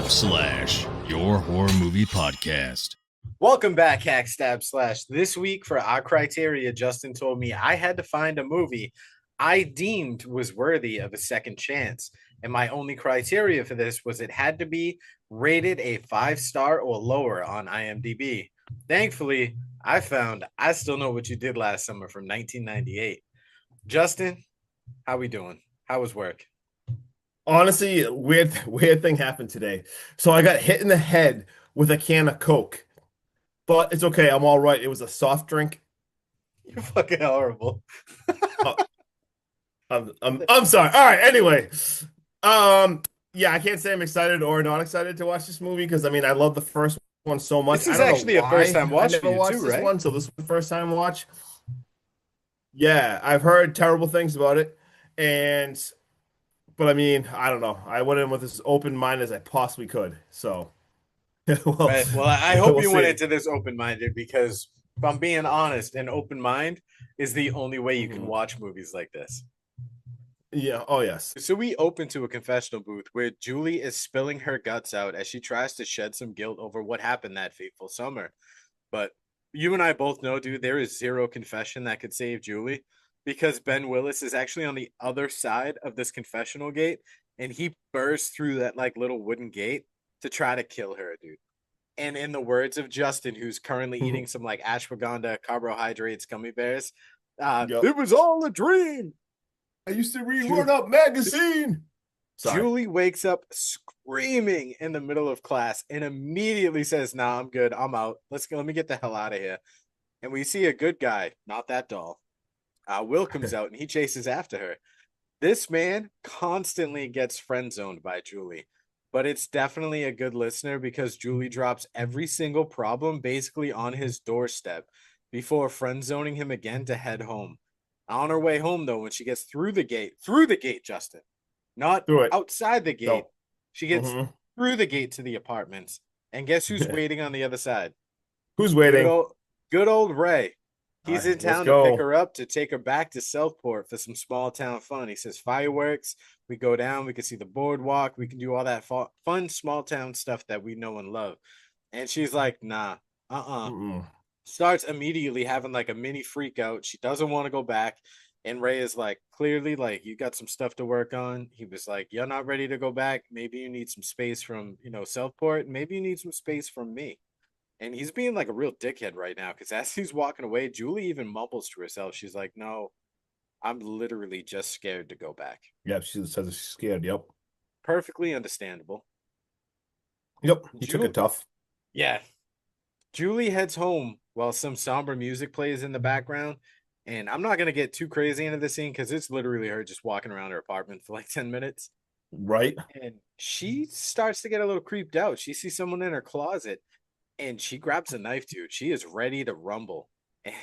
your horror movie podcast. Welcome back, Hack Stab Slash. This week, for our criteria, Justin told me I had to find a movie I deemed was worthy of a second chance. And my only criteria for this was it had to be rated a 5-star or lower on IMDb. Thankfully, I found I Still Know What You Did Last Summer from 1998. Justin, how we doing? How was work? Honestly, weird thing happened today. So I got hit in the head with a can of Coke, but it's okay. I'm all right. It was a soft drink. You're fucking horrible. Oh, I'm sorry. All right. Anyway, yeah, I can't say I'm excited or not excited to watch this movie because I mean I love the first one so much. This is I don't actually know a first time why watch I for never you watched too, this right? one, so this was the first time watch. Yeah, I've heard terrible things about it, and but I mean I don't know. I went in with as open mind as I possibly could. So, well, Right. Well, I hope we'll you went see. into this open minded because, if I'm being honest, an open mind is the only way you can Mhm. watch movies like this. Yeah. Oh yes. So we open to a confessional booth where Julie is spilling her guts out as she tries to shed some guilt over what happened that fateful summer. But you and I both know, dude, there is zero confession that could save Julie because Ben Willis is actually on the other side of this confessional gate and he bursts through that like little wooden gate to try to kill her, dude. And in the words of Justin, who's currently eating some like ashwagandha carbohydrates gummy bears, Yep. it was all a dream. I used to read Ju- Run Up magazine. Sorry. Julie wakes up screaming in the middle of class and immediately says, "Nah, I'm good. I'm out. Let me get the hell out of here." And we see a good guy, not that doll. Will comes out and he chases after her. This man constantly gets friend zoned by Julie, but it's definitely a good listener because Julie drops every single problem basically on his doorstep before friend zoning him again to head home. On her way home, though, when she gets through the gate, Justin, not Do it. outside the gate, No. she gets hmm through the gate to the apartments. And guess who's waiting on the other side? Who's Good waiting? old, good old Ray. All He's right, in let's town to pick go. her up to take her back to Southport for some small town fun. He says fireworks. We go down. We can see the boardwalk. We can do all that fun small town stuff that we know and love. And she's like, nah, Mm-mm. starts immediately having like a mini freak out. She doesn't want to go back. And Ray is like, clearly, like, you got some stuff to work on. He was like, you're not ready to go back. Maybe you need some space from, Southport. Maybe you need some space from me. And he's being like a real dickhead right now because as he's walking away, Julie even mumbles to herself. She's like, no, I'm literally just scared to go back. Yep, she says she's scared. Yep. Perfectly understandable. Yep. You took Ju- it tough. yeah. Julie heads home while some somber music plays in the background. And I'm not going to get too crazy into the scene because it's literally her just walking around her apartment for like 10 minutes. Right. And she starts to get a little creeped out. She sees someone in her closet and she grabs a knife, dude. She is ready to rumble. And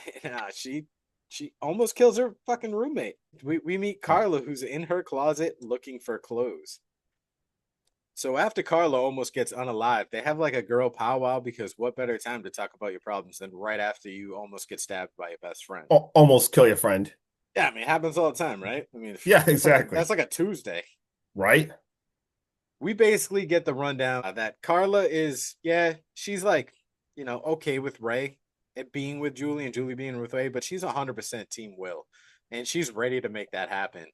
she almost kills her fucking roommate. We meet Carla, who's in her closet looking for clothes. So after Carla almost gets unalive, they have like a girl powwow because what better time to talk about your problems than right after you almost get stabbed by your best friend? Almost kill your friend. Yeah, I mean, it happens all the time, right? I mean, Yeah, that's like exactly. that's like a Tuesday. Right. We basically get the rundown that Carla is, yeah, she's like, okay with Ray at being with Julie and Julie being with Ray, but she's 100% Team Will, and she's ready to make that happen.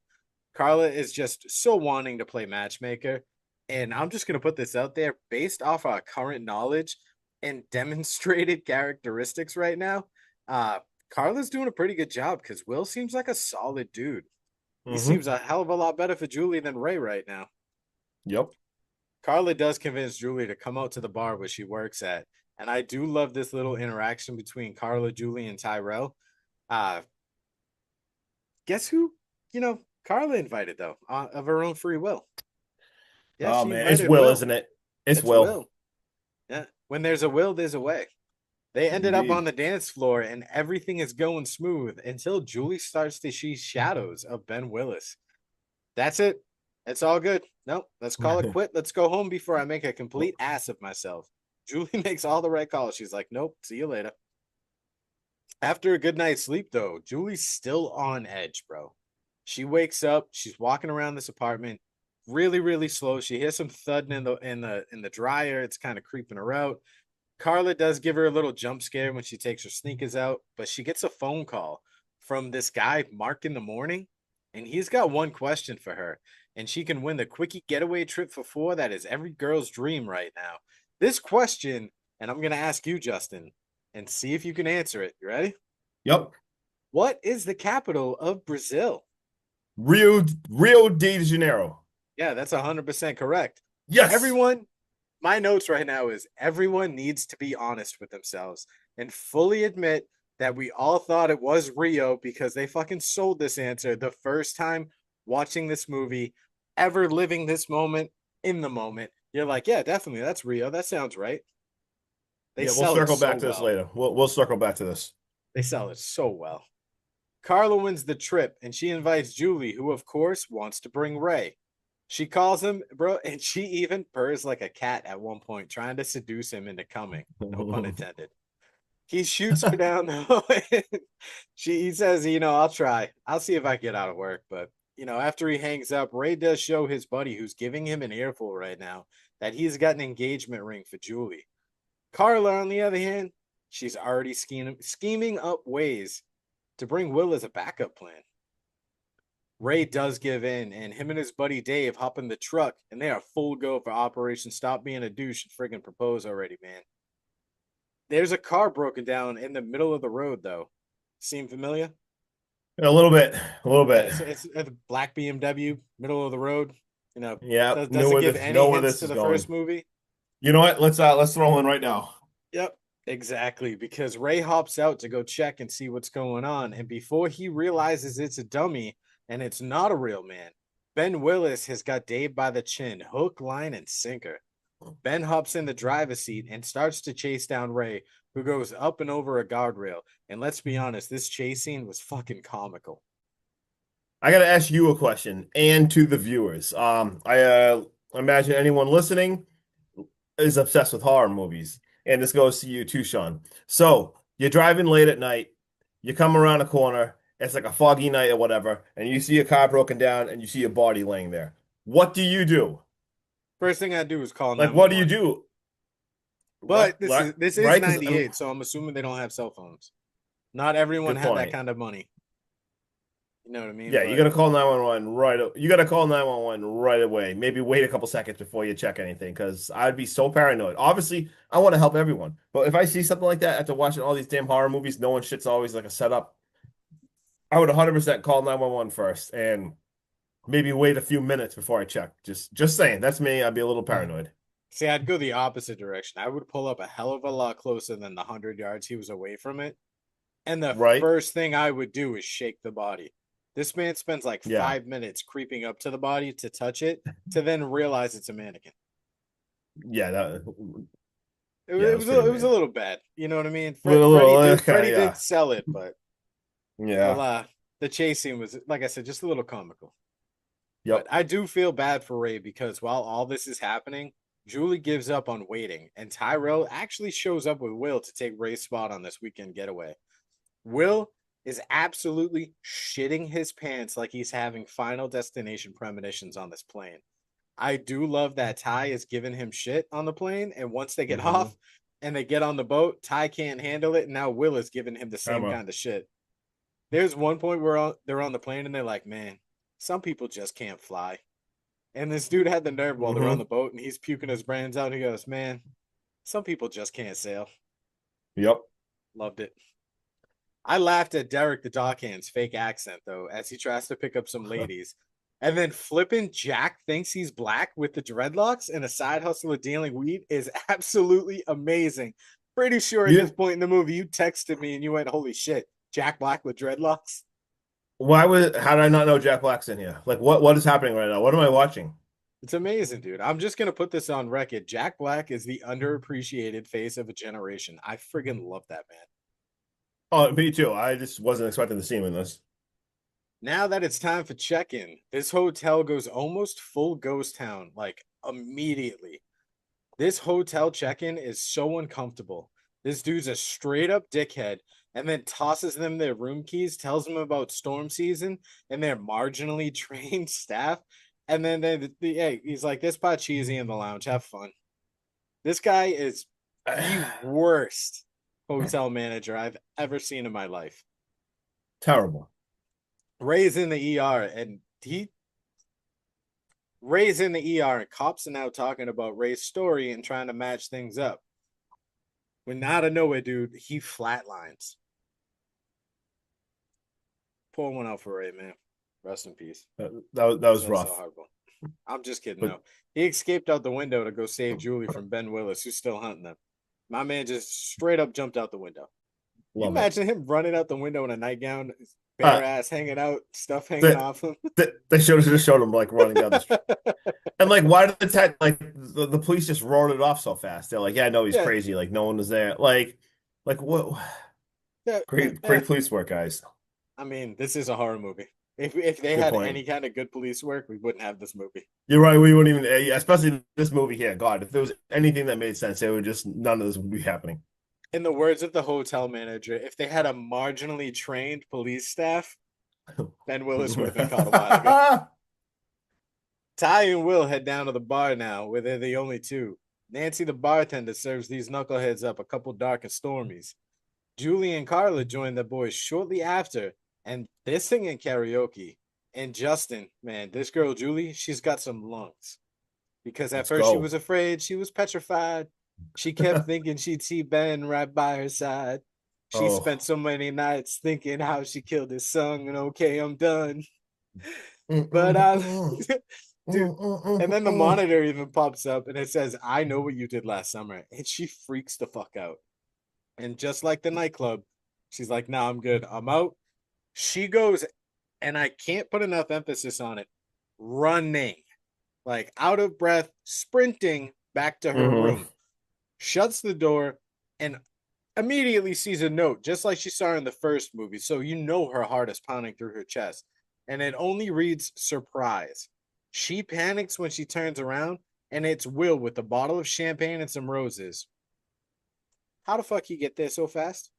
Carla is just so wanting to play matchmaker, and I'm just gonna put this out there based off our current knowledge and demonstrated characteristics right now. Uh, Carla's doing a pretty good job because Will seems like a solid dude. He hmm seems a hell of a lot better for Julie than Ray right now. Yep. Carla does convince Julie to come out to the bar where she works at. And I do love this little interaction between Carla, Julie, and Tyrell. Uh, guess who, Carla invited, though, of her own free will. Yeah, Oh she man, it's invited Will, Will. isn't it? It's It's Will. Will. Yeah. When there's a will, there's a way. They ended up on Indeed. the dance floor and everything is going smooth until Julie starts to see shadows of Ben Willis. That's it. It's all good. Nope. Let's call it quit. Let's go home before I make a complete ass of myself. Julie makes all the right calls. She's like, nope, see you later. After a good night's sleep, though, Julie's still on edge, bro. She wakes up, she's walking around this apartment, really, really slow. She hears some thudding in the dryer. It's kind of creeping her out. Carla does give her a little jump scare when she takes her sneakers out, but she gets a phone call from this guy, Mark in the morning, and he's got one question for her, and she can win the quickie getaway trip for four. That is every girl's dream right now. This question, and I'm going to ask you, Justin, and see if you can answer it. You ready? Yep. What is the capital of Brazil? Rio de Janeiro. Yeah, that's 100% correct. Yes. Everyone, my notes right now is everyone needs to be honest with themselves and fully admit that we all thought it was Rio because they fucking sold this answer the first time watching this movie, ever living this moment in the moment. You're like, yeah, definitely, that's Rio. That sounds right. They Yeah, we'll sell it circle so back to this well. later. We'll circle back to this. They sell it so well. Carla wins the trip and she invites Julie, who of course wants to bring Ray. She calls him, bro, and she even purrs like a cat at one point, trying to seduce him into coming. No pun intended. He shoots her down though. He says, I'll try. I'll see if I get out of work. But after he hangs up, Ray does show his buddy who's giving him an earful right now that he's got an engagement ring for Julie. Carla, on the other hand, she's already scheming up ways to bring Will as a backup plan. Ray does give in, and him and his buddy Dave hop in the truck, and they are full go for Operation Stop Being a Douche and friggin' propose already, man. There's a car broken down in the middle of the road, though. Seem familiar? A little bit. Yeah, it's a black BMW, middle of the road. Yeah. Doesn't give any hints to the first movie. You know what? Let's throw in right now. Yep, exactly. Because Ray hops out to go check and see what's going on, and before he realizes it's a dummy and it's not a real man, Ben Willis has got Dave by the chin, hook, line, and sinker. Ben hops in the driver's seat and starts to chase down Ray, who goes up and over a guardrail. And let's be honest, this chase scene was fucking comical. I got to ask you a question and to the viewers. I imagine anyone listening is obsessed with horror movies, and this goes to you too, Sean. So you're driving late at night, you come around a corner, it's like a foggy night or whatever, and you see a car broken down and you see a body laying there. What do you do? First thing I do is call 911. Like, what do you do? But this is right? 98, so I'm assuming they don't have cell phones. Not everyone had that kind of money. You know what I mean? Yeah, you got to call 911 right. You got to call 911 right away. Maybe wait a couple seconds before you check anything, because I'd be so paranoid. Obviously, I want to help everyone, but if I see something like that after watching all these damn horror movies, knowing shit's always like a setup, I would 100% call 911 first and maybe wait a few minutes before I check. Just saying, that's me. I'd be a little paranoid. See, I'd go the opposite direction. I would pull up a hell of a lot closer than the 100 yards he was away from it. And the first thing I would do is shake the body. This man spends like 5 minutes creeping up to the body to touch it, to then realize it's a mannequin. Yeah, it was a little bad. You know what I mean? Freddie did sell it, but the chase scene was, like I said, just a little comical. Yep. But I do feel bad for Ray because while all this is happening, Julie gives up on waiting, and Tyrell actually shows up with Will to take Ray's spot on this weekend getaway. Will is absolutely shitting his pants like he's having Final Destination premonitions on this plane. I do love that Ty is giving him shit on the plane, and once they get off and they get on the boat, Ty can't handle it, and now Will is giving him the same kind of shit. There's one point where they're on the plane, and they're like, man, some people just can't fly. And this dude had the nerve while they're on the boat, and he's puking his brains out. He goes, man, some people just can't sail. Yep. Loved it. I laughed at Derek the Dockhand's fake accent, though, as he tries to pick up some ladies. And then flipping Jack thinks he's black with the dreadlocks and a side hustle of dealing weed is absolutely amazing. Pretty sure at this point in the movie, you texted me and you went, holy shit, Jack Black with dreadlocks? How did I not know Jack Black's in here? Like, what is happening right now? What am I watching? It's amazing, dude. I'm just going to put this on record. Jack Black is the underappreciated face of a generation. I friggin' love that man. Oh, me too. I just wasn't expecting to see him in this. Now that it's time for check-in, this hotel goes almost full ghost town, like immediately. This hotel check-in is so uncomfortable. This dude's a straight up dickhead and then tosses them their room keys, tells them about storm season and their marginally trained staff. And then hey, he's like, this pot cheesy in the lounge. Have fun. This guy is the worst hotel manager I've ever seen in my life. Terrible. Ray's in the ER Ray's in the ER and cops are now talking about Ray's story and trying to match things up. When out of nowhere, dude, he flatlines. Pour one out for Ray, man. Rest in peace. That was That's rough. so horrible. I'm just kidding, But- though. He escaped out the window to go save Julie from Ben Willis, who's still hunting them. My man just straight up jumped out the window. Can you Love it. imagine him running out the window in a nightgown, bare ass hanging out, stuff hanging They- off him? They should have showed him like running down the street. And like, why did the police just rolled it off so fast? They're like, yeah, no, he's Yeah. crazy. Like, no one was there. Like what? Great police work, guys. I mean, this is a horror movie. If they Good had point. any kind of good police work, we wouldn't have this movie. You're right. We wouldn't even, especially this movie here. God, if there was anything that made sense, it would just none of this would be happening. In the words of the hotel manager, if they had a marginally trained police staff, Ben Willis would have been caught a while ago. Ty and Will head down to the bar now, where they're the only two. Nancy, the bartender, serves these knuckleheads up a couple dark and stormies. Julie and Carla join the boys shortly after, and they're singing karaoke. And Justin, man, this girl, Julie, she's got some lungs. Because at Let's first she go. was afraid, she was petrified. She kept thinking she'd see Ben right by her side. She Oh. spent so many nights thinking how she killed his son, and okay, I'm done. But dude, and then the monitor even pops up and it says, I know what you did last summer. And she freaks the fuck out. And just like the nightclub, she's like, nah, I'm good. I'm out. She goes, and I can't put enough emphasis on it, running, like out of breath, sprinting back to her Mhm. room, shuts the door, and immediately sees a note, just like she saw in the first movie. So you know her heart is pounding through her chest. And it only reads surprise. She panics when she turns around, and it's Will with a bottle of champagne and some roses. How the fuck you get there so fast?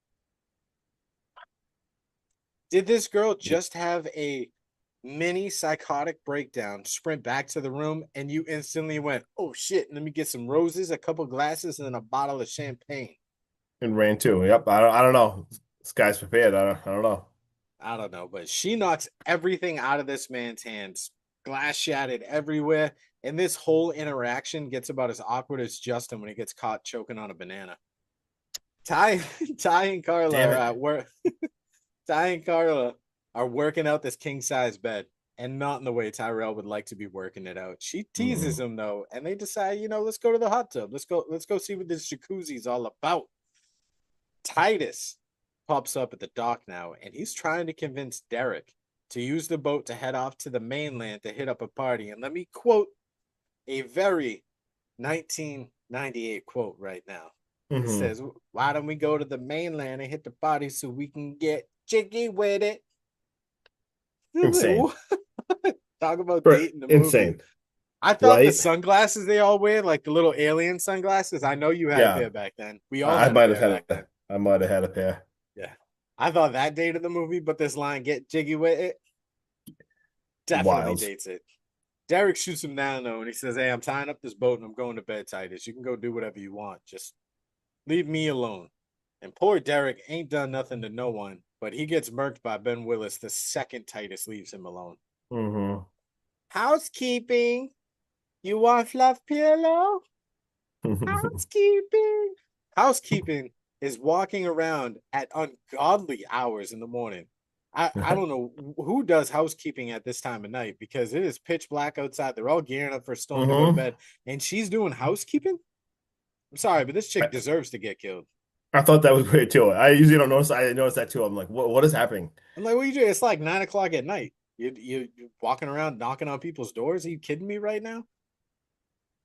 Did this girl just have a mini psychotic breakdown, sprint back to the room, and you instantly went, oh shit, let me get some roses, a couple glasses, and then a bottle of champagne? And ran too. Yep. I don't know. This guy's prepared. I don't know. I don't know, but she knocks everything out of this man's hands. Glass shattered everywhere. And this whole interaction gets about as awkward as Justin when he gets caught choking on a banana. Ty and Carla Damn are it. at work. Ty and Carla are working out this king size bed, and not in the way Tyrell would like to be working it out. She teases him though, and they decide, let's go to the hot tub. Let's go see what this jacuzzi's all about. Titus pops up at the dock now, and he's trying to convince Derek to use the boat to head off to the mainland to hit up a party. And let me quote a very 1998 quote right now. It Mhm. says, why don't we go to the mainland and hit the party so we can get jiggy with it? Insane. Talk about Bro, dating the insane. movie. I thought the Right? sunglasses they all wear, like the little alien sunglasses. I know you had a Yeah. pair back then. We all I had might a have pair had back then. I might have had a pair. Yeah. I thought that dated the movie, but this line, get jiggy with it, definitely Wild. dates it. Derek shoots him down, though, and he says, hey, I'm tying up this boat and I'm going to bed, Titus. You can go do whatever you want. Just leave me alone. And poor Derek ain't done nothing to no one, but he gets murked by Ben Willis the second Titus leaves him alone. Mm-hmm. Housekeeping. You want fluff pillow? Housekeeping. Housekeeping is walking around at ungodly hours in the morning. I don't know who does housekeeping at this time of night because it is pitch black outside. They're all gearing up for a storm to go to bed, and she's doing housekeeping. I'm sorry, but this chick deserves to get killed. I thought that was weird too. I usually don't notice. I noticed that too. I'm like, what is happening? I'm like, what are you doing? It's like 9 o'clock at night. You walking around knocking on people's doors? Are you kidding me right now?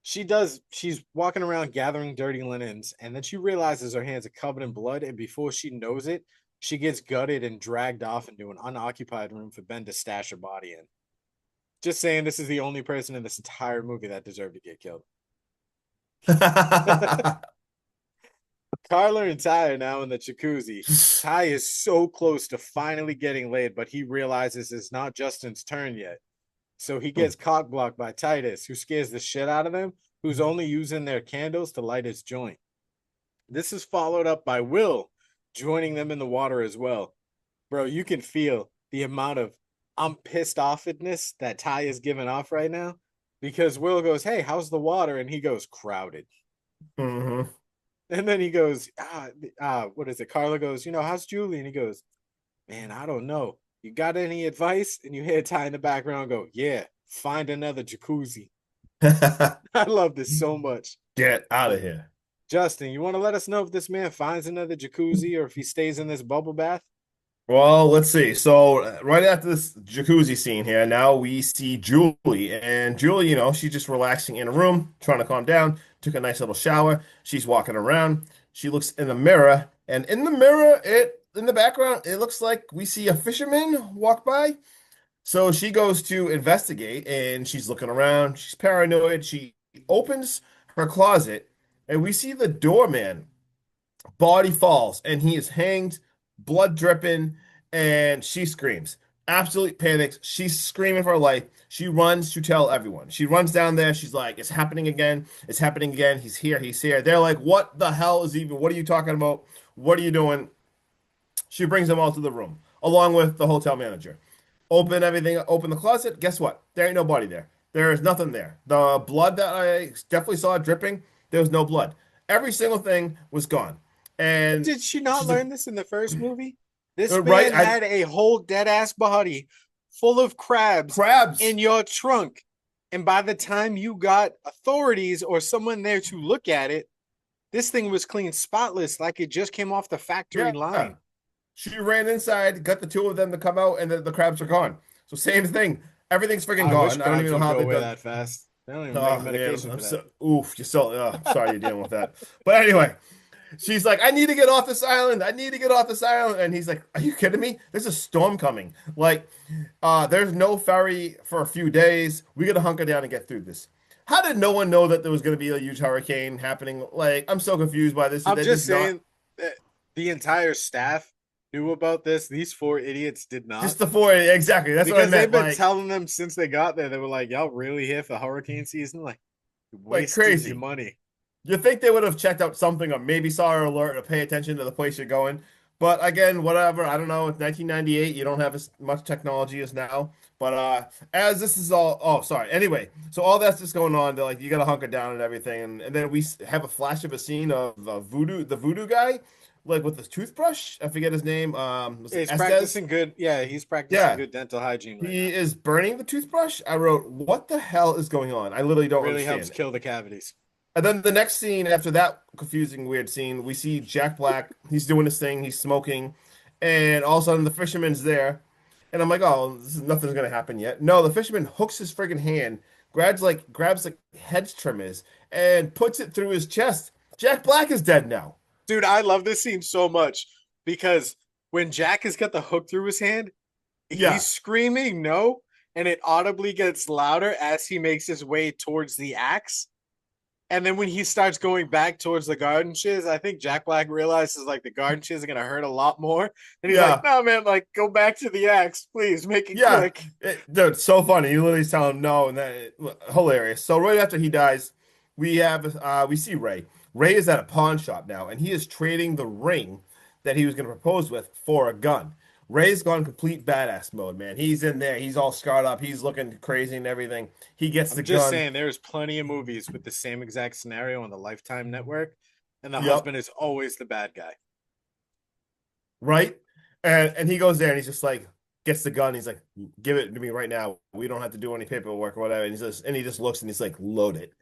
She's walking around gathering dirty linens, and then she realizes her hands are covered in blood, and before she knows it, she gets gutted and dragged off into an unoccupied room for Ben to stash her body in. Just saying, this is the only person in this entire movie that deserved to get killed. Carla and Ty are now in the jacuzzi. Ty is so close to finally getting laid, but he realizes it's not Justin's turn yet. So he gets cock blocked by Titus, who scares the shit out of them, who's only using their candles to light his joint. This is followed up by Will joining them in the water as well. Bro, you can feel the amount of I'm pissed offedness that Ty is giving off right now because Will goes, "Hey, how's the water?" And he goes, "Crowded." Mm-hmm. And then he goes, what is it? Carla goes, how's Julie? And he goes, "Man, I don't know. You got any advice?" And you hear Ty in the background go, "Yeah, find another jacuzzi." I love this so much. Get out of here. Justin, you want to let us know if this man finds another jacuzzi or if he stays in this bubble bath? Well, let's see. So right after this jacuzzi scene here, now we see Julie. And Julie, she's just relaxing in a room, trying to calm down, took a nice little shower. She's walking around. She looks in the mirror, and in the mirror, in the background, it looks like we see a fisherman walk by. So she goes to investigate, and she's looking around. She's paranoid. She opens her closet, and we see the doorman body falls and he is hanged, blood dripping, and she screams. Absolutely panics. She's screaming for her life. She runs to tell everyone. She runs down there. She's like, "It's happening again. It's happening again. He's here. He's here." They're like, "What the hell is even? What are you talking about? What are you doing?" She brings them all to the room, along with the hotel manager. Open everything, open the closet. Guess what? There ain't nobody there. There is nothing there. The blood that I definitely saw dripping, there was no blood. Every single thing was gone. And Did she not she's like, learn this in the first movie? This right? man had a whole dead ass body full of crabs Crabs. in your trunk. And by the time you got authorities or someone there to look at it, this thing was clean, spotless, like it just came off the factory line. She ran inside, got the two of them to come out, and the crabs are gone. So same thing. Everything's freaking I wish gone. I don't crabs even know would how go they away done. that fast. They don't even make Oh a man, medication I'm for so that. oof. You're so sorry you're dealing with that. But anyway, she's like, "I need to get off this island. I need to get off this island." And he's like, "Are you kidding me? There's a storm coming. Like, there's no ferry for a few days. We gotta hunker down and get through this." How did no one know that there was gonna be a huge hurricane happening? Like, I'm so confused by this. I'm They just just not saying that the entire staff knew about this. These four idiots did just not. the four exactly. That's what I Because they've meant. been Like, telling them since they got there, they were like, "Y'all really here for hurricane season?" Like, you like wasted your crazy. money. You think they would have checked out something or maybe saw an alert or pay attention to the place you're going. But again, whatever. I don't know. It's 1998. You don't have as much technology as now. But as this is all, oh, sorry. Anyway, so all that's just going on. They're like, you got to hunker down and everything. And then we have a flash of a scene of the voodoo guy, like with his toothbrush. I forget his name. Was it He's Estes? practicing good. Yeah, he's practicing Yeah. good dental hygiene right He now. is burning the toothbrush. I wrote, what the hell is going on? I literally don't Really helps understand. kill the cavities. And then the next scene after that confusing, weird scene, we see Jack Black. He's doing his thing. He's smoking, and all of a sudden the fisherman's there, and I'm like, oh, nothing's gonna happen yet. No, the fisherman hooks his friggin' hand, grabs like hedge trimmers, and puts it through his chest. Jack Black is dead now. Dude, I love this scene so much because when Jack has got the hook through his hand, Yeah, he's screaming no, and it audibly gets louder as he makes his way towards the axe. And then when he starts going back towards the garden shiz, I think Jack Black realizes like the garden shiz is gonna hurt a lot more. And he's like, yeah, "No, man, like go back to the axe, please, make it yeah. quick." Dude, it's so funny. You literally tell him no, and then hilarious. So right after he dies, we see Ray. Ray is at a pawn shop now, and he is trading the ring that he was going to propose with for a gun. Ray's gone complete badass mode, man. He's in there. He's all scarred up. He's looking crazy and everything. He gets the I'm just gun. saying, there's plenty of movies with the same exact scenario on the Lifetime network, and the Yep. husband is always the bad guy. Right? And he goes there and he's just like gets the gun. He's like, "Give it to me right now. We don't have to do any paperwork or whatever." And he just looks and he's like, "Load it.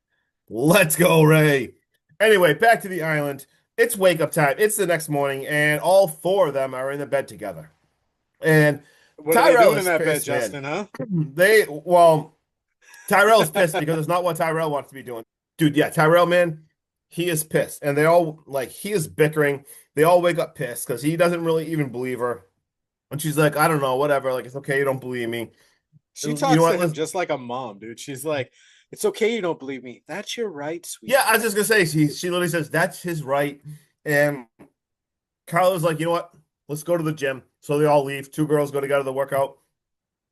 Let's go, Ray." Anyway, back to the island. It's wake up time. It's the next morning, and all four of them are in the bed together. And What are they Tyrell doing in is that bed, pissed, man. Justin? Huh? Tyrell's pissed because it's not what Tyrell wants to be doing. Dude, yeah, Tyrell, man, he is pissed. And they all, like, he is bickering. They all wake up pissed because he doesn't really even believe her. And she's like, I don't know, whatever. Like, it's okay, you don't believe me. She You know talks to what? him just like a mom, dude. She's like, "It's okay, you don't believe me. That's your right, Yeah, I was sweetheart." just gonna say, she literally says, that's his right. And Carla's like, you know what? Let's go to the gym. So they all leave. Two girls go together to work out.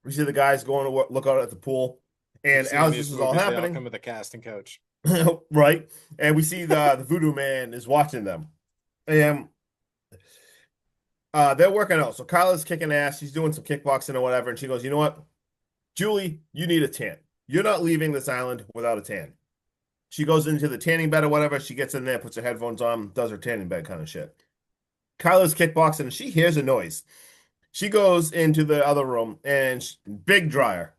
We see the guys going to look out at the pool, You've and seen as this these is all movies, they all come happening, with a casting couch. right? And we see the voodoo man is watching them, and they're working out. So Kyla's kicking ass. She's doing some kickboxing or whatever, and she goes, "You know what, Julie, you need a tan. You're not leaving this island without a tan." She goes into the tanning bed or whatever. She gets in there, puts her headphones on, does her tanning bed kind of shit. Kyla's kickboxing, and she hears a noise. She goes into the other room, and big dryer.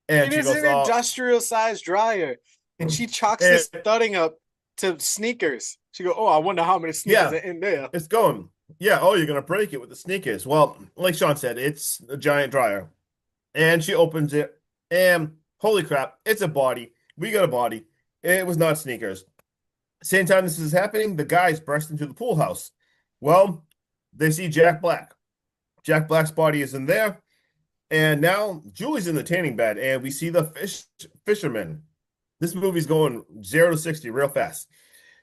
And It she is goes, an "Oh," industrial sized dryer. And she chalks and this thudding up to sneakers. She go, oh, I wonder how many sneakers yeah, are in there. it's going. Yeah, oh, you're gonna break it with the sneakers. Well, like Sean said, it's a giant dryer. And she opens it, and holy crap, it's a body. We got a body. It was not sneakers. Same time this is happening, the guys burst into the pool house. Well, they see Jack Black. Jack Black's body is in there, and now Julie's in the tanning bed, and we see the fisherman. This movie's going 0 to 60 real fast.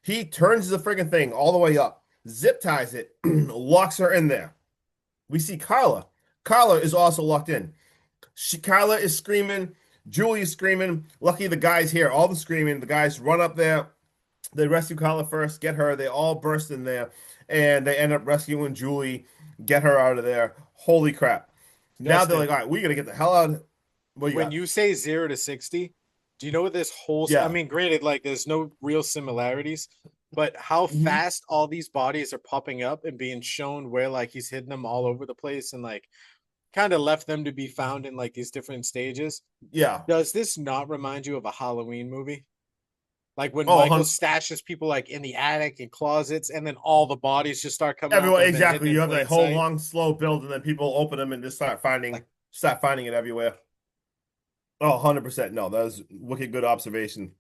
He turns the friggin' thing all the way up, zip ties it, locks her in there. We see Carla. Carla is also locked in. Carla is screaming. Julie is screaming. Lucky the guys hear all the screaming. The guys run up there. They rescue Carla first, get her. They all burst in there, and they end up rescuing Julie, get her out of there. Holy crap. Now they're Justin, like, all right, we got to get the hell out. What you when got? you say 0 to 60, do you know what this whole? I Yeah. mean, granted, like there's no real similarities, but how Mhm. fast all these bodies are popping up and being shown where like he's hidden them all over the place and like kind of left them to be found in like these different stages. Yeah. Does this not remind you of a Halloween movie? Like when Oh, Michael stashes people like in the attic and closets, and then all the bodies just start coming out everyone, that have been hidden exactly. in You have that plain whole sight. long, slow build, and then people open them and just Like start finding it everywhere. Oh, 100%. No, that was wicked good observation.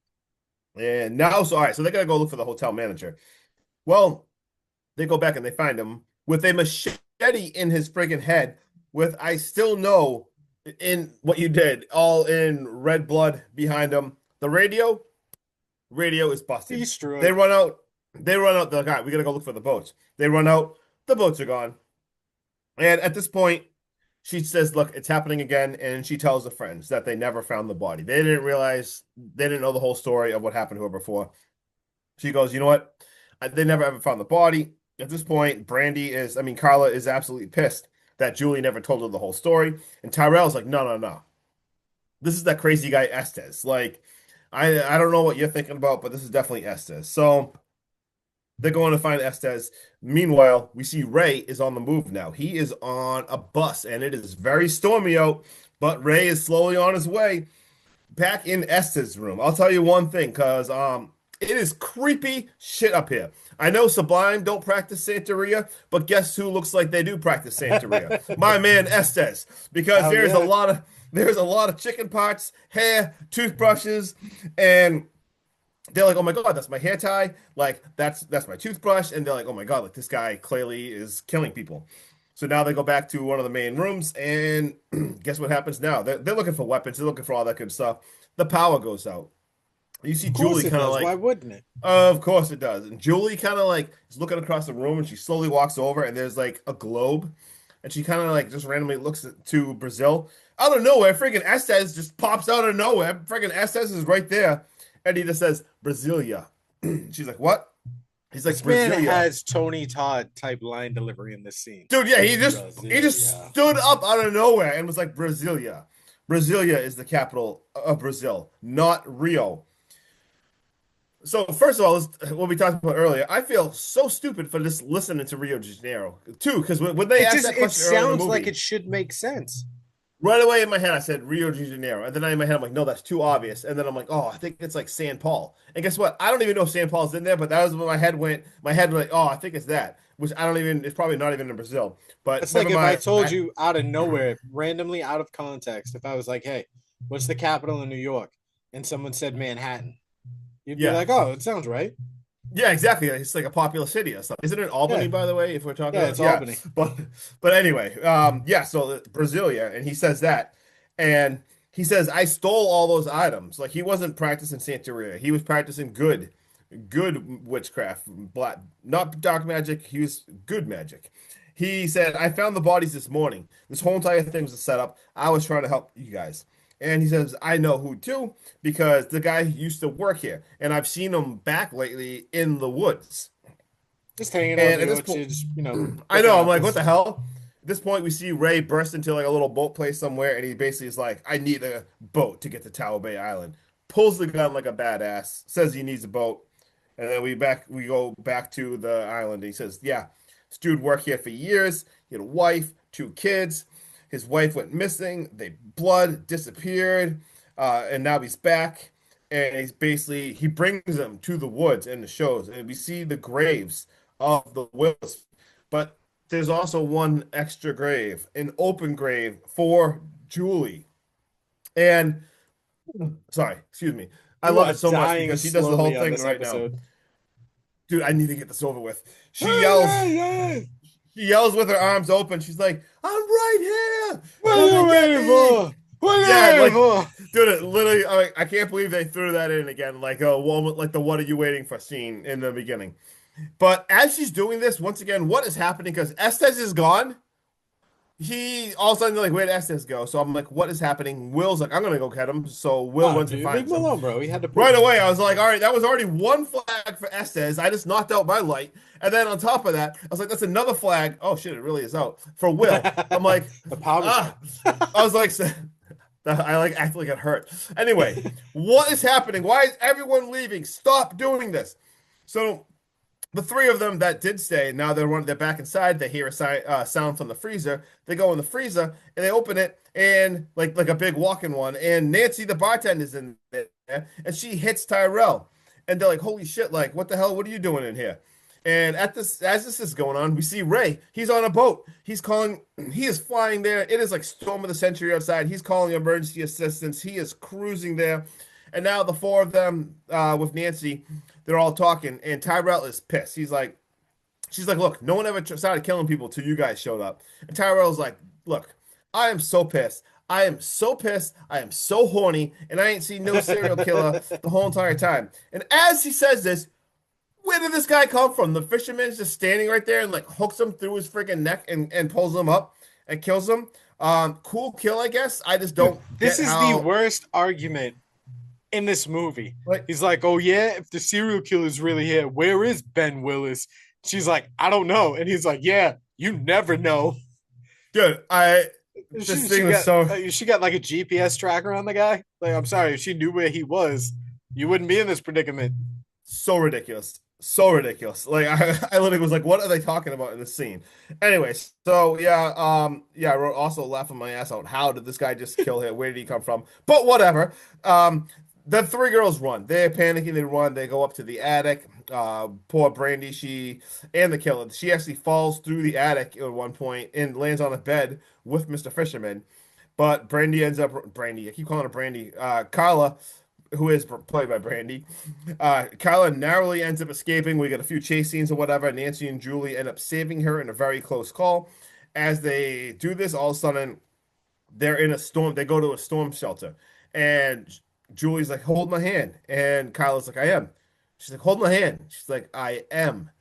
And now, so all right, so they gotta go look for the hotel manager. Well, they go back and they find him with a machete in his friggin' head, with I still know in what you did, all in red blood behind him. The radio is busted. destroyed. They run out, they're like, all right, we gotta go look for the boats. They run out, the boats are gone. And at this point, she says, look, it's happening again. And she tells the friends that they never found the body. They didn't realize, they didn't know the whole story of what happened to her before. She goes, you know what? They never ever found the body. At this point, Carla is absolutely pissed that Julie never told her the whole story. And Tyrell's like, no, no, no. This is that crazy guy Estes. Like, I don't know what you're thinking about, but this is definitely Estes. So they're going to find Estes. Meanwhile, we see Ray is on the move now. He is on a bus, and it is very stormy out, but Ray is slowly on his way back in Estes' room. I'll tell you one thing, because it is creepy shit up here. I know Sublime don't practice Santeria, but guess who looks like they do practice Santeria? My man Estes, because Oh, there's a lot of chicken pots, hair, toothbrushes, and they're like, oh my god, that's my hair tie. Like that's my toothbrush, and they're like, oh my god, like this guy clearly is killing people. So now they go back to one of the main rooms, and guess what happens now? They're looking for weapons, they're looking for all that good stuff. The power goes out. You see Of course Julie it kind of does. Why like, wouldn't it? of course it does. And Julie kind of like is looking across the room, and she slowly walks over, and there's like a globe, and she kind of like just randomly looks to Brazil. Out of nowhere, freaking Estes just pops out of nowhere. Freaking Estes is right there, and he just says Brasilia. She's like, what? He's like, This man Brasilia. has Tony Todd type line delivery in this scene. Dude, yeah, he just Brasilia. stood up out of nowhere and was like, Brasilia. Brasilia is the capital of Brazil, not Rio. So first of all, what we talked about earlier, I feel so stupid for just listening to Rio de Janeiro too, because when they asked that It question earlier in the sounds like movie, it should make sense. right away in my head I said Rio de Janeiro, and then in my head I'm like, no, that's too obvious, and then I'm like, oh, I think it's like San Paul, and guess what? I don't even know if San Paul's in there, but that was when my head went. My head went, oh, I think it's that, which I don't even. It's probably not even in Brazil, but It's never like if I mind. told you out of nowhere, randomly out of context, if I was like, hey, what's the capital in New York? And someone said Manhattan. You'd be Yeah. like, oh, it sounds right. Yeah, exactly. It's like a populous city or something. Isn't it Albany, Yeah. by the way, if we're talking Yeah, about it's Albany. But anyway, yeah, so Brasilia, and he says that. And he says, I stole all those items. Like he wasn't practicing Santeria. He was practicing good witchcraft, black, not dark magic. He was good magic. He said, I found the bodies this morning. This whole entire thing was a setup. I was trying to help you guys. And he says, I know who too, because the guy used to work here, and I've seen him back lately in the woods. Just hanging out in And the at this point, orchards, I picking know, I'm like, what apples. the hell? At this point, we see Ray burst into like a little boat place somewhere, and he basically is like, I need a boat to get to Tower Bay Island. Pulls the gun like a badass, says he needs a boat, and then we go back to the island. And he says, yeah, this dude worked here for years. He had a wife, two kids. His wife went missing. They blood disappeared, and now he's back. And he brings them to the woods and the shows, and we see the graves of the Willis. But there's also one extra grave, an open grave for Julie. And sorry, excuse me. I You love are it so much dying because she does the whole slowly on thing this right now. episode. Dude, I need to get this over with. She yells, Hey, hey, hey. she yells with her arms open. She's like, I'm right here. What are Come you and get waiting me. for? What are you Yeah, waiting like, for? dude, it literally, I can't believe they threw that in again. Like, like the "What are you waiting for" scene in the beginning. But as she's doing this, once again, what is happening? Because Estes is gone. He all of a sudden like, where'd Estes go? So I'm like, what is happening? Will's like, I'm gonna go get him. So Will Oh, runs and dude, leave finds him him. alone, bro. He had to poop. Right away, I was like, all right, that was already one flag for Estes. I just knocked out my light. And then on top of that, I was like, that's another flag. Oh shit, it really is out for Will. I'm like, The power's ah. I was like, I like act like it hurt. Anyway, what is happening? Why is everyone leaving? Stop doing this. So the three of them that did stay, now they're back inside. They hear a sound from the freezer. They go in the freezer and they open it, and like a big walk-in one. And Nancy, the bartender's in there, and she hits Tyrell, and they're like, "Holy shit! Like, what the hell? What are you doing in here?" And as this is going on, we see Ray. He's on a boat. He's calling. He is flying there. It is like storm of the century outside. He's calling emergency assistance. He is cruising there, and now the four of them with Nancy, they're all talking, and Tyrell is pissed. She's like, look, no one ever started killing people till you guys showed up. And Tyrell's like, look, I am so pissed. I am so pissed. I am so horny, and I ain't seen no serial killer the whole entire time. And as he says this, where did this guy come from? The fisherman's just standing right there and like hooks him through his freaking neck and pulls him up and kills him. Cool kill, I guess. I just don't This get is how, the worst argument in this movie. like, He's like, oh yeah, if the serial killer's really here, where is Ben Willis? She's like, I don't know. And he's like, yeah, you never know. dude, this thing was so she got like a GPS tracker on the guy. Like, I'm sorry, if she knew where he was, you wouldn't be in this predicament. so ridiculous. So ridiculous. Like I literally was like, what are they talking about in this scene? Anyway, so I wrote also laughing my ass out. How did this guy just kill him? Where did he come from? But whatever. The three girls run. They're panicking, they run, they go up to the attic. Poor Brandy, she and the killer. She actually falls through the attic at one point and lands on a bed with Mr. Fisherman. But Brandy, I keep calling her Brandy. Carla, who is played by Brandy. Kyla narrowly ends up escaping. We get a few chase scenes or whatever. Nancy and Julie end up saving her in a very close call. As they do this, all of a sudden, they're in a storm. They go to a storm shelter. And Julie's like, hold my hand. And Kyla's like, I am. She's like, hold my hand. She's like, I am.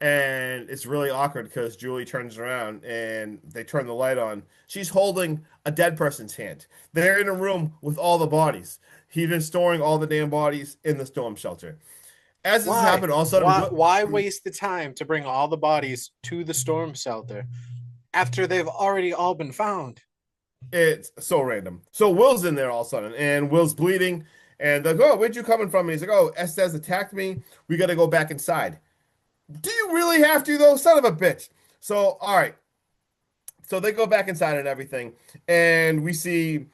And it's really awkward because Julie turns around and they turn the light on. She's holding a dead person's hand. They're in a room with all the bodies. He's been storing all the damn bodies in the storm shelter. As this Why? happened, all of a sudden, Why waste the time to bring all the bodies to the storm shelter after they've already all been found? it's so random. So Will's in there all of a sudden, and Will's bleeding. And they're like, oh, where'd you coming from? And he's like, oh, Estes attacked me. We got to go back inside. Do you really have to, though? Son of a bitch. So, all right. So they go back inside and everything. And we see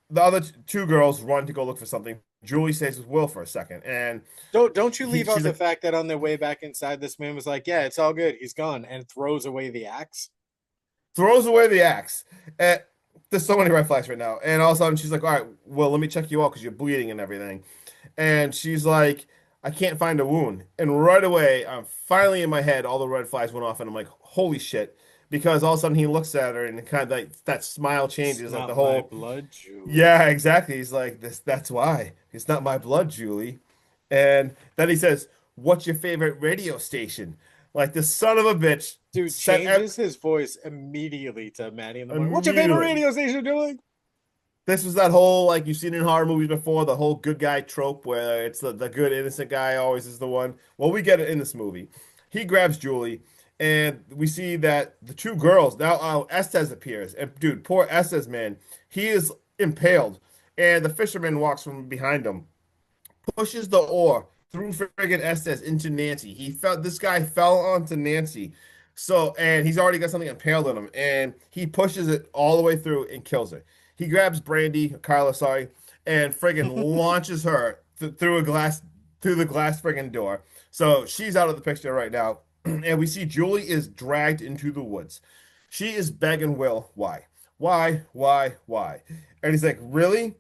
the other two girls run to go look for something. Julie stays with Will for a second. And Don't you leave out she's the like, fact that on their way back inside, this man was like, yeah, it's all good. He's gone, and throws away the axe. throws away the axe. There's so many red flags right now. And all of a sudden, she's like, all right, well, let me check you out because you're bleeding and everything. And she's like, I can't find a wound. And right away, I'm finally in my head, all the red flags went off. And I'm like, holy shit. Because all of a sudden, he looks at her and kind of like that smile changes. It's Like not the my whole, blood, Julie. yeah, exactly. He's like, that's why. It's not my blood, Julie. And then he says, what's your favorite radio station? Like, this son of a bitch Dude Set changes his voice immediately to Maddie in the morning. What's your favorite immediately. radio station doing? This was that whole, like you've seen in horror movies before, the whole good guy trope where it's the good innocent guy always is the one. Well, we get it in this movie. He grabs Julie, and we see that the two girls now. Estes appears, and dude, poor Estes, man, he is impaled, and the fisherman walks from behind him, pushes the oar through friggin' Estes into Nancy. This guy fell onto Nancy. So, and he's already got something impaled on him, and he pushes it all the way through and kills her. He grabs Carla, sorry, and friggin' launches her through the glass friggin' door. So she's out of the picture right now, and we see Julie is dragged into the woods. She is begging Will, why? And he's like, really,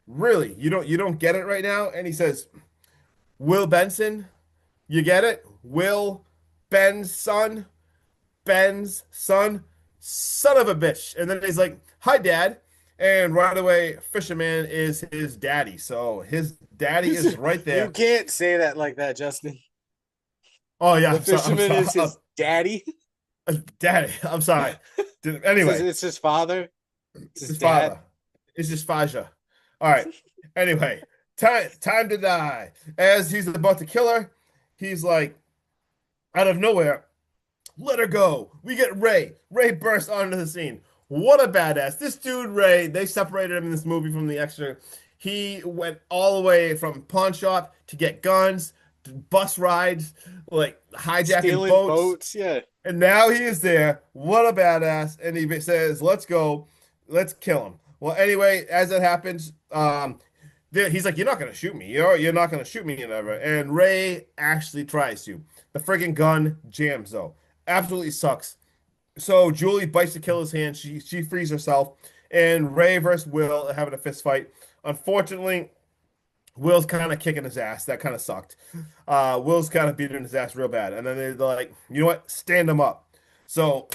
you don't get it right now? And he says, Will Benson, you get it? Will Ben's son, son of a bitch. And then he's like, hi, Dad. And right away, Fisherman is his daddy. So his daddy is right there. You can't say that like that, Justin. Oh, yeah. The fisherman is his daddy. Daddy. I'm sorry. Anyway. It's his father. It's his father. dad. It's his Faja. All right. Anyway, time to die. As he's about to kill her, he's like, out of nowhere, let her go. We get Ray. Ray bursts onto the scene. What a badass. This dude, Ray, they separated him in this movie from the extra. He went all the way from pawn shop to get guns, to bus rides, like hijacking Stealing boats. Yeah. And now he is there. What a badass. And he says, let's go. Let's kill him. Well, anyway, as that happens, he's like, you're not going to shoot me. You're not going to shoot me, whatever. And Ray actually tries to. The friggin' gun jams, though. Absolutely sucks. So Julie bites the killer's hand. She frees herself. And Ray versus Will are having a fist fight. Unfortunately, Will's kind of kicking his ass. That kind of sucked. Will's kind of beating his ass real bad. And then they're like, you know what? Stand him up. So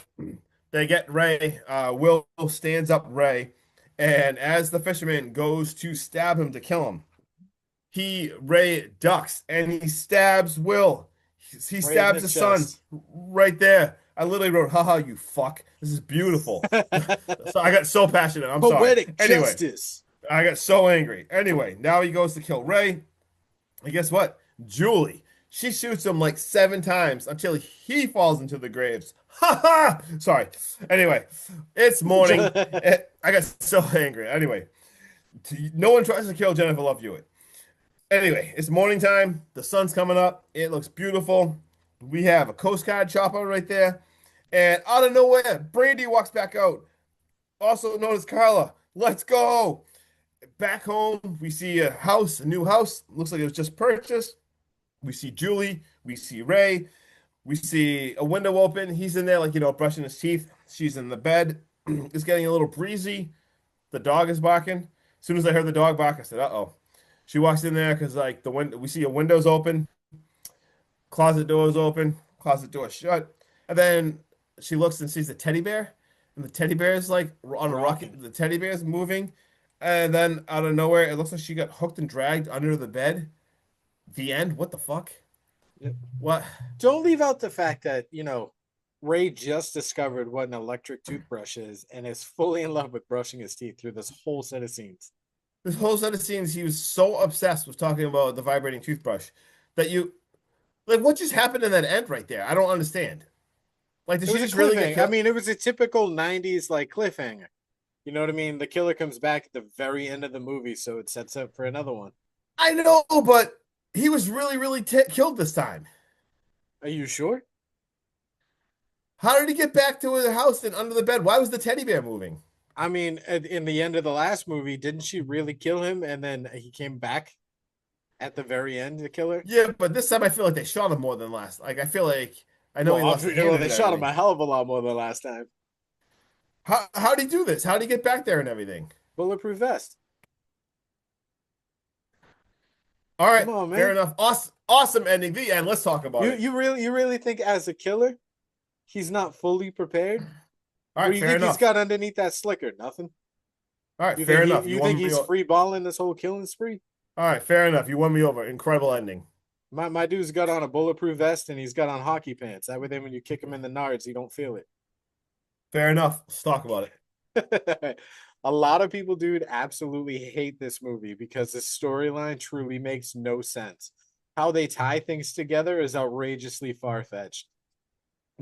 they get Ray. Will stands up Ray. And as the fisherman goes to stab him to kill him, Ray ducks and he stabs Will. He stabs his son right there. I literally wrote, haha, you fuck. This is beautiful. So I got so passionate. I'm Poetic sorry. Anyway, justice. I got so angry. Anyway, now he goes to kill Ray. And guess what? Julie. She shoots him like 7 times until he falls into the graves. Ha ha! Sorry. Anyway, it's morning. I got so angry. Anyway, no one tries to kill Jennifer Love Hewitt. Anyway, it's morning time. The sun's coming up. It looks beautiful. We have a Coast Guard chopper right there. And out of nowhere, Brandy walks back out, also known as Carla. Let's go. Back home, we see a new house. Looks like it was just purchased. We see Julie. We see Ray. We see a window open. He's in there, like, brushing his teeth. She's in the bed. It's getting a little breezy. The dog is barking. As soon as I heard the dog bark, I said, uh-oh. She walks in there because, like, we see a window's open. Closet door's open. Closet door shut. And then she looks and sees the teddy bear. And the teddy bear is, like, on a rocket. The teddy bear is moving. And then out of nowhere, it looks like she got hooked and dragged under the bed. The end? What the fuck? Yep. What? Don't leave out the fact that, Ray just discovered what an electric toothbrush is and is fully in love with brushing his teeth through this whole set of scenes. This whole set of scenes, he was so obsessed with talking about the vibrating toothbrush that what just happened in that end right there? I don't understand. Like, did she just really get killed? I mean, it was a typical 90s, like, cliffhanger. You know what I mean? The killer comes back at the very end of the movie, so it sets up for another one. I know, but he was really, really killed this time. Are you sure? How did he get back to his house and under the bed? Why was the teddy bear moving? I mean, in the end of the last movie, didn't she really kill him and then he came back at the very end to kill her? Yeah, but this time I feel like they shot him more than last. Like, I feel like I know he lost the hand. They shot him a hell of a lot more than last time. How did he do this? How did he get back there and everything? Bulletproof vest. All right, on, fair enough. Awesome ending. The end. Let's talk about it. You really think as a killer, he's not fully prepared? All right, what do you think he's got underneath that slicker? Nothing. All right, fair enough. You think he's free balling this whole killing spree? All right, fair enough. You won me over. Incredible ending. My dude's got on a bulletproof vest and he's got on hockey pants. That way, then when you kick him in the nards, you don't feel it. Fair enough. Let's talk about it. A lot of people, dude, absolutely hate this movie because the storyline truly makes no sense. How they tie things together is outrageously far fetched.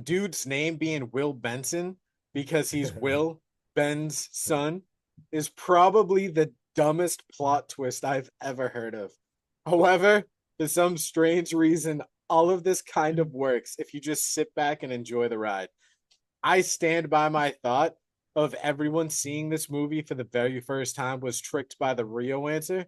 Dude's name being Will Benson because he's Will Ben's son is probably the dumbest plot twist I've ever heard of. However, for some strange reason, all of this kind of works if you just sit back and enjoy the ride. I stand by my thought of everyone seeing this movie for the very first time was tricked by the Rio answer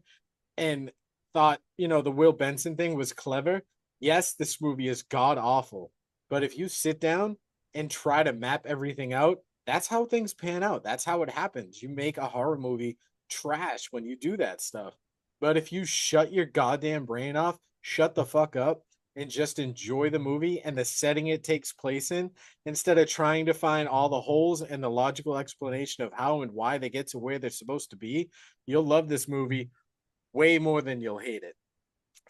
and thought, the Will Benson thing was clever. Yes, this movie is god awful, but if you sit down and try to map everything out, that's how things pan out. That's how it happens. You make a horror movie trash when you do that stuff. But if you shut your goddamn brain off, shut the fuck up, and just enjoy the movie and the setting it takes place in, instead of trying to find all the holes and the logical explanation of how and why they get to where they're supposed to be, you'll love this movie way more than you'll hate it.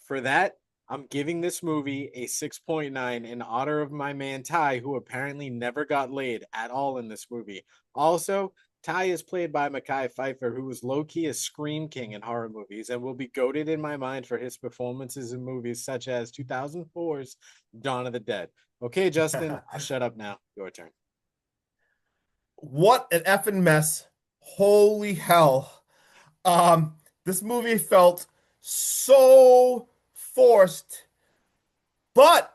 For that, I'm giving this movie a 6.9 in honor of my man Ty, who apparently never got laid at all in this movie. Also, Ty is played by Mekhi Phifer, who was low key a scream king in horror movies and will be goaded in my mind for his performances in movies such as 2004's Dawn of the Dead. Okay, Justin, I'll shut up now. Your turn. What an effing mess. Holy hell. This movie felt so forced, but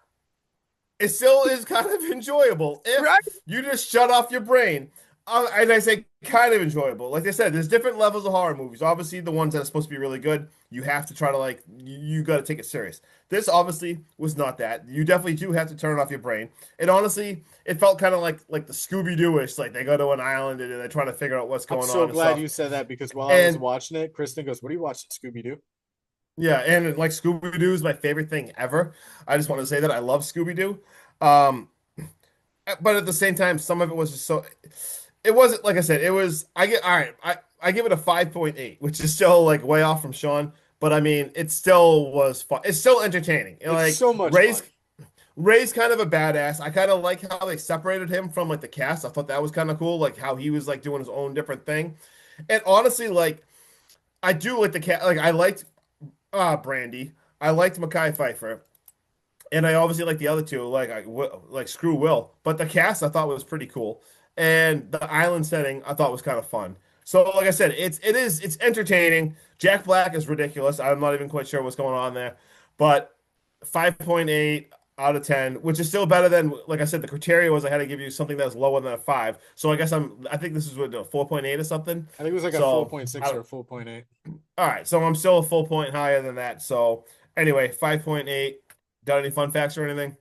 it still is kind of enjoyable if Right? you just shut off your brain. And I say kind of enjoyable. Like I said, there's different levels of horror movies. Obviously, the ones that are supposed to be really good, you have to try to you got to take it serious. This obviously was not that. You definitely do have to turn off your brain. And honestly, it felt kind of like the Scooby Doo-ish. Like they go to an island and they're trying to figure out what's I'm going so on and glad stuff. you said that because while I was And watching it, Kristen goes, "What are you watching, Scooby Doo?" yeah, and like Scooby Doo is my favorite thing ever. I just want to say that I love Scooby Doo. Um, but at the same time, some of it was just so. It wasn't like I said. It was. I get all right. I give it a 5.8, which is still like way off from Sean. But I mean, it still was fun. It's still entertaining. And, It's like so much fun. Ray's kind of a badass. I kind of like how they separated him from like the cast. I thought that was kind of cool. Like how he was like doing his own different thing. And honestly, like I do like the cat. Like I liked Brandy. I liked Mekhi Phifer. And I obviously like the other two, like Screw Will. But the cast I thought was pretty cool, and the island setting I thought was kind of fun. So, like I said, it's entertaining. Jack Black is ridiculous. I'm not even quite sure what's going on there, but 5.8 out of 10, which is still better than, like I said, the criteria was I had to give you something that was lower than a five. So I guess I think this is what 4.8 or something. I think it was like a So 4.6 or a 4.8. all right, so I'm still a full point higher than that. So anyway, 5.8. Got any fun facts or anything?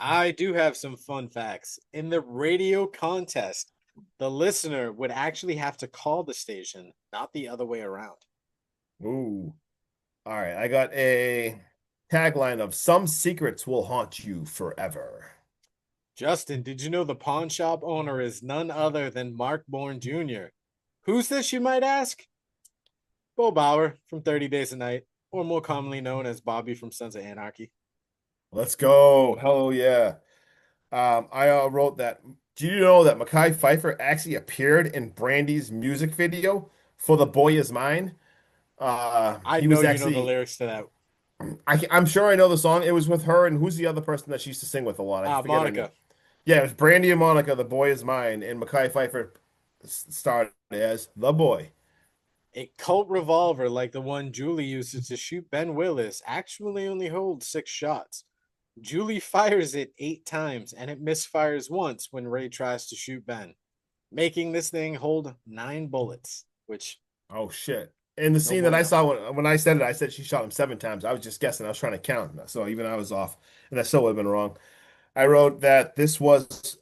I do have some fun facts. In the radio contest, the listener would actually have to call the station, not the other way around. Ooh. All right, I got a tagline of "Some secrets will haunt you forever." Justin, did you know the pawn shop owner is none other than Mark Bourne Jr.? Who's this, you might ask? Bo Bauer from 30 Days a Night, or more commonly known as Bobby from Sons of Anarchy. Let's go. Hell yeah. I wrote that. Do you know that Mekhi Phifer actually appeared in Brandy's music video for "The Boy Is Mine"? I He know was you know the actually. lyrics to that. I'm sure I know the song. It was with her and who's the other person that she used to sing with a lot? I forget her name. Monica. Yeah, it was Brandy and Monica. "The Boy Is Mine," and Mekhi Phifer starred as the boy. A Colt revolver like the one Julie uses to shoot Ben Willis actually only holds 6 shots. Julie fires it 8 times and it misfires once when Ray tries to shoot Ben, making this thing hold 9 bullets, which Oh shit! In the no scene that I bueno. saw when I said it, I said she shot him 7 times. I was just guessing. I was trying to count, so even I was off, and I still would have been wrong. I wrote that this was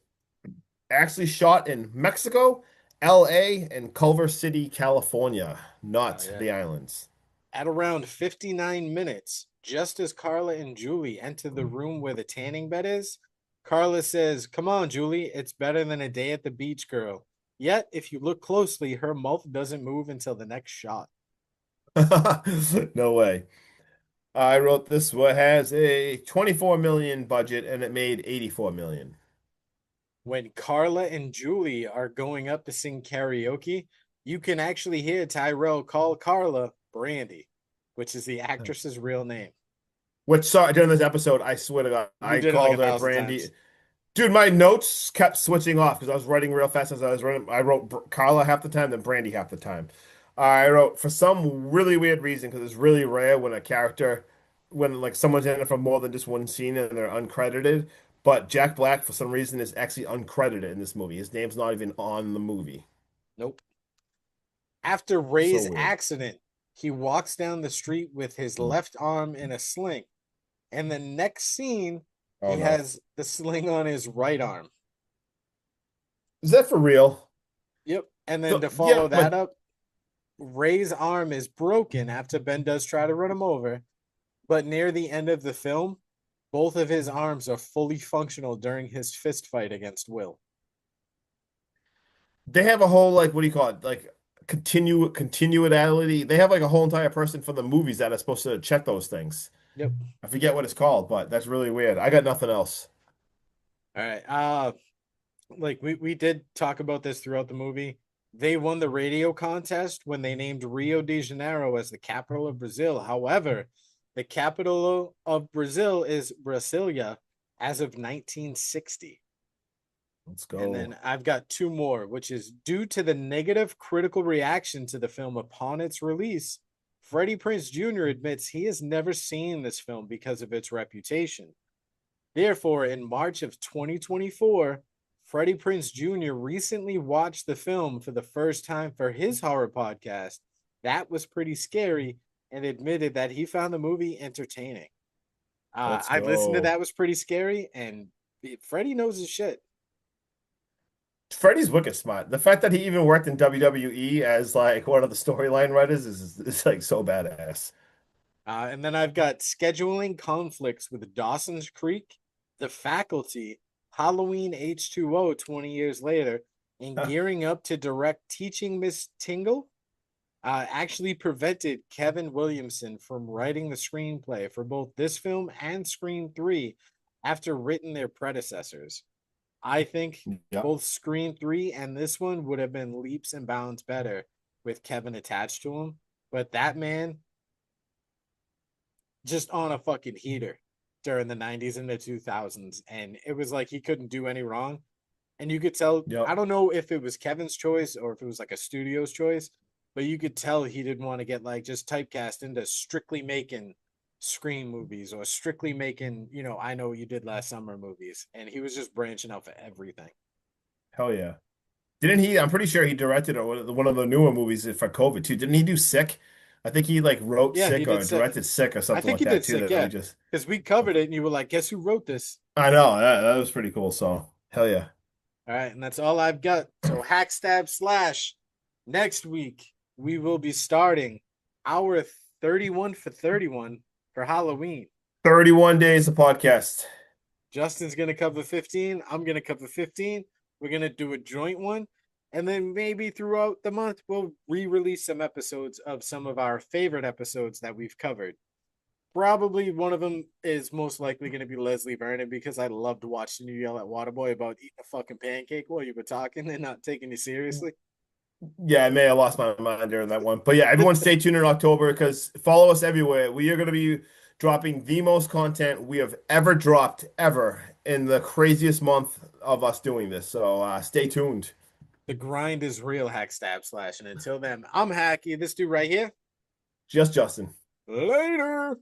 actually shot in Mexico, L.A., and Culver City, California, Oh, not yeah. the islands. At around 59 minutes, just as Carla and Julie enter the room where the tanning bed is, Carla says, "Come on, Julie, it's better than a day at the beach, girl." Yet, if you look closely, her mouth doesn't move until the next shot. No way. I wrote this one has a 24 million budget and it made 84 million. When Carla and Julie are going up to sing karaoke, you can actually hear Tyrell call Carla Brandy, which is the actress's real name. Which sorry during this episode, I swear to God, You I did it like a called her thousand Brandy. times. Dude, my notes kept switching off because I was writing real fast as I was writing. I wrote Carla half the time, then Brandy half the time. I wrote for some really weird reason because it's really rare when a character, when like someone's in it for more than just one scene and they're uncredited. But Jack Black, for some reason, is actually uncredited in this movie. His name's not even on the movie. Nope. After So Ray's weird. accident, he walks down the street with his left arm in a sling. And the next scene, Oh he no. has the sling on his right arm. Is that for real? Yep. And then to Yeah, follow that but up, Ray's arm is broken after Ben does try to run him over. But near the end of the film, both of his arms are fully functional during his fist fight against Will. they have a whole like what do you call it? Like continuity. They have like a whole entire person for the movies that are supposed to check those things. Yep. I forget what it's called, but that's really weird. I got nothing else. All right. Like we did talk about this throughout the movie. They won the radio contest when they named Rio de Janeiro as the capital of Brazil. However, the capital of Brazil is Brasilia as of 1960. Let's And go. then I've got two more, which is due to the negative critical reaction to the film upon its release. Freddie Prinze Jr. admits he has never seen this film because of its reputation. Therefore, in March of 2024, Freddie Prinze Jr. recently watched the film for the first time for his horror podcast. That was pretty scary and admitted that he found the movie entertaining. Let's I listened to go. That Was Pretty Scary, and Freddie knows his shit. Freddie's wicked smart. The fact that he even worked in WWE as like one of the storyline writers is like so badass. And then I've got scheduling conflicts with Dawson's Creek, The Faculty, Halloween H2O 20 years later, and gearing up to direct Teaching Miss Tingle actually prevented Kevin Williamson from writing the screenplay for both this film and Scream 3 after written their predecessors. I think Yep. both Scream 3 and this one would have been leaps and bounds better with Kevin attached to him. But that man just on a fucking heater during the 90s and the 2000s. And it was like he couldn't do any wrong. And you could tell, Yep. I don't know if it was Kevin's choice or if it was like a studio's choice, but you could tell he didn't want to get like just typecast into strictly making Scream movies or strictly making, I Know What You Did Last Summer movies. And he was just branching out for everything. Hell yeah. Didn't he? I'm pretty sure he directed one of the newer movies for COVID too. Didn't he do Sick? I think he like wrote Yeah, he Sick did or sick. directed Sick or I something think like he that did too. sick, That we yeah. just. Because we covered it and you were like, guess who wrote this? I know that was pretty cool. So hell yeah. All right, and that's all I've got. So hack stab slash. Next week we will be starting our 31 for 31 for Halloween. 31 days of podcast. Justin's gonna cover 15. I'm gonna cover 15. We're gonna do a joint one. And then maybe throughout the month, we'll re-release some episodes of some of our favorite episodes that we've covered. Probably one of them is most likely going to be Leslie Vernon because I loved watching you yell at Waterboy about eating a fucking pancake while you were talking and not taking you seriously. Yeah, I may have lost my mind during that one. But yeah, everyone stay tuned in October because follow us everywhere. We are going to be dropping the most content we have ever dropped ever in the craziest month of us doing this. So stay tuned. The grind is real, hack stab slash. And until then, I'm Hacky. This dude right here. Just Justin. Later.